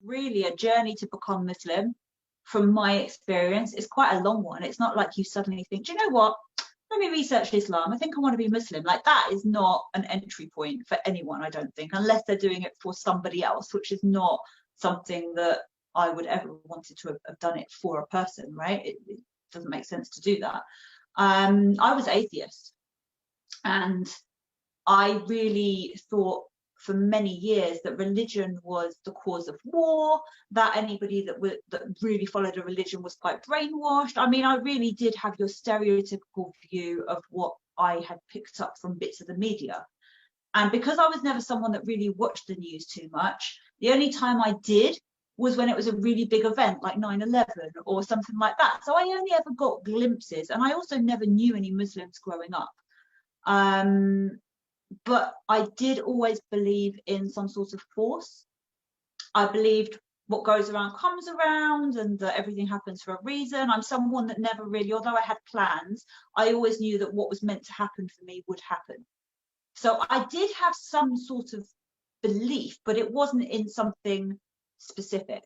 really a journey to become Muslim, from my experience, is quite a long one. It's not like you suddenly think, do you know what? Let me research Islam. I think I want to be Muslim. Like, that is not an entry point for anyone, I don't think, unless they're doing it for somebody else, which is not something that I would ever wanted to have done it for a person, right? It doesn't make sense to do that. I was atheist, and I really thought for many years that religion was the cause of war, that anybody that really followed a religion was quite brainwashed. I mean, I really did have your stereotypical view of what I had picked up from bits of the media. And because I was never someone that really watched the news too much, the only time I did was when it was a really big event like 9/11 or something like that. So I only ever got glimpses, and I also never knew any Muslims growing up. But I did always believe in some sort of force. I believed what goes around comes around, and that everything happens for a reason. I'm someone that never really, although I had plans, I always knew that what was meant to happen for me would happen. So I did have some sort of belief, but it wasn't in something specific.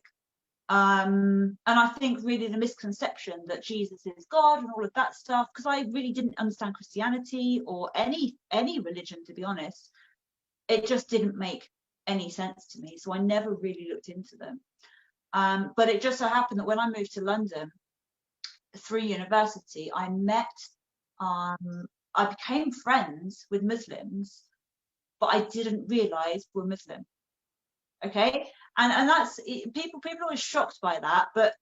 And I think really the misconception that Jesus is God and all of that stuff, because I really didn't understand Christianity or any religion, to be honest, it just didn't make any sense to me. So I never really looked into them. But it just so happened that when I moved to London through university, I became friends with Muslims, but I didn't realize were Muslim. Okay, and that's people are always shocked by that, but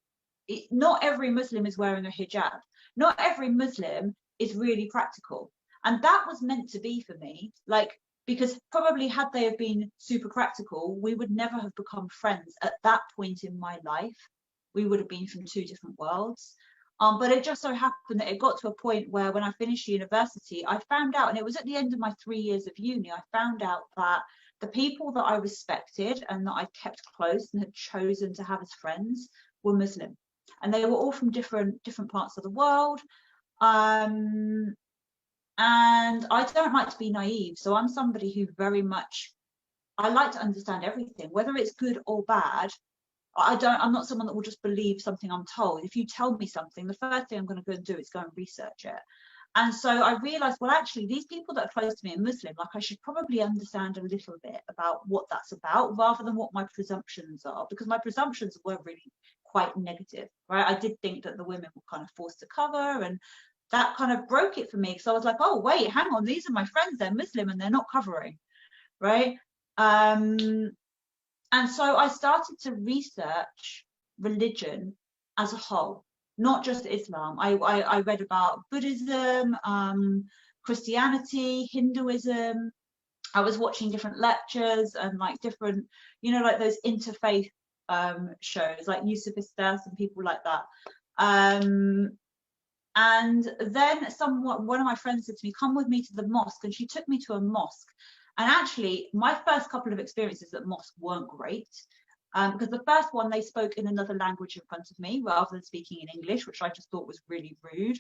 not every Muslim is wearing a hijab. Not every Muslim is really practical, and that was meant to be for me. Like, because probably had they have been super practical, we would never have become friends at that point in my life. We would have been from two different worlds. But it just so happened that it got to a point where when I finished university, I found out, and it was at the end of my 3 years of uni, I found out that the people that I respected and that I kept close and had chosen to have as friends were Muslim, and they were all from different parts of the world. And I don't like to be naive, so I'm somebody who very much, I like to understand everything, whether it's good or bad. I'm not someone that will just believe something I'm told. If you tell me something, the first thing I'm going to go and do is go and research it. And so I realized, well, actually, these people that are close to me are Muslim, like, I should probably understand a little bit about what that's about, rather than what my presumptions are, because my presumptions were really quite negative, right? I did think that the women were kind of forced to cover, and that kind of broke it for me, because I was like, oh, wait, hang on, these are my friends, they're Muslim and they're not covering, right? And so I started to research religion as a whole, not just Islam. I read about Buddhism, Christianity, Hinduism. I was watching different lectures and like different, like those interfaith shows like Yusuf Istas and people like that. And then one of my friends said to me, come with me to the mosque, and she took me to a mosque. And actually, my first couple of experiences at mosque weren't great, because the first one, they spoke in another language in front of me rather than speaking in English, which I just thought was really rude.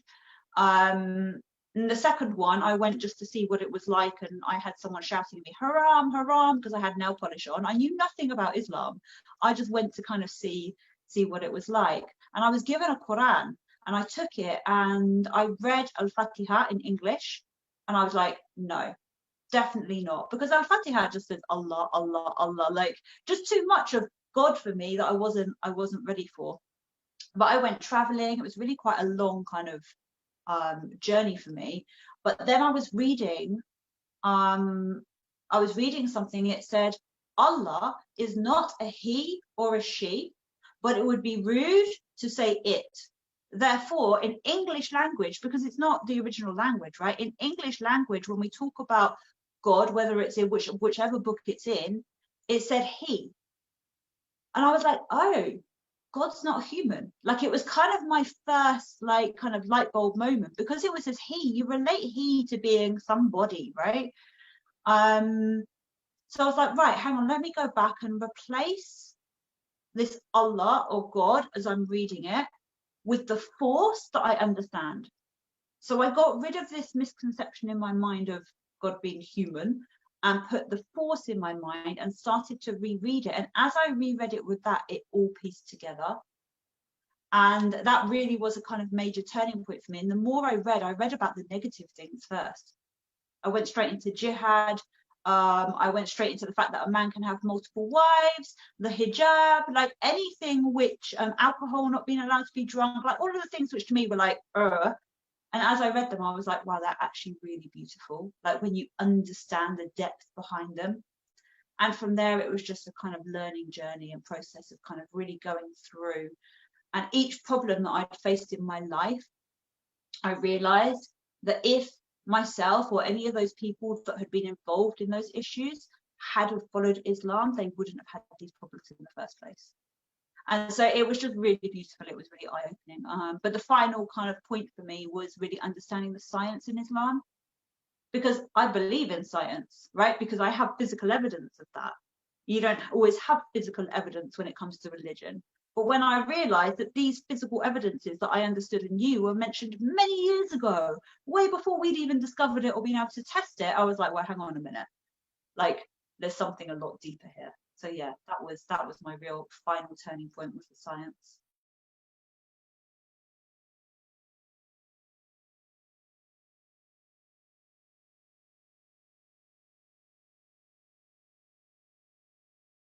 And the second one, I went just to see what it was like, and I had someone shouting at me, haram, haram, because I had nail polish on. I knew nothing about Islam. I just went to kind of see what it was like. And I was given a Quran, and I took it and I read Al-Fatiha in English, and I was like, no, definitely not, because Al-Fatiha just says Allah, Allah, Allah, like just too much of God for me that I wasn't ready for. But I went traveling. It was really quite a long kind of journey for me. But then I was reading something. It said Allah is not a he or a she, but it would be rude to say it. Therefore, in English language, because it's not the original language, right? In English language, when we talk about God, whether it's in whichever book it's in, it said he. And I was like, oh, God's not human. Like, it was kind of my first like kind of light bulb moment, because it was as he, you relate he to being somebody, right? So I was like, right, hang on, let me go back and replace this Allah or God as I'm reading it with the force that I understand. So I got rid of this misconception in my mind of God being human, and put the force in my mind and started to reread it. And as I reread it with that, it all pieced together. And that really was a kind of major turning point for me. And the more I read about the negative things first. I went straight into jihad. I went straight into the fact that a man can have multiple wives, the hijab, like anything which, alcohol, not being allowed to be drunk, like all of the things which to me were like, And as I read them, I was like, wow, they're actually really beautiful. Like when you understand the depth behind them. And from there, it was just a kind of learning journey and process of kind of really going through. And each problem that I'd faced in my life, I realized that if myself or any of those people that had been involved in those issues had have followed Islam, they wouldn't have had these problems in the first place. And so it was just really beautiful. It was really eye-opening. But the final kind of point for me was really understanding the science in Islam, because I believe in science, right? Because I have physical evidence of that. You don't always have physical evidence when it comes to religion. But when I realized that these physical evidences that I understood and knew were mentioned many years ago, way before we'd even discovered it or been able to test it, I was like, well, hang on a minute. Like, there's something a lot deeper here. So yeah, that was my real final turning point, was the science.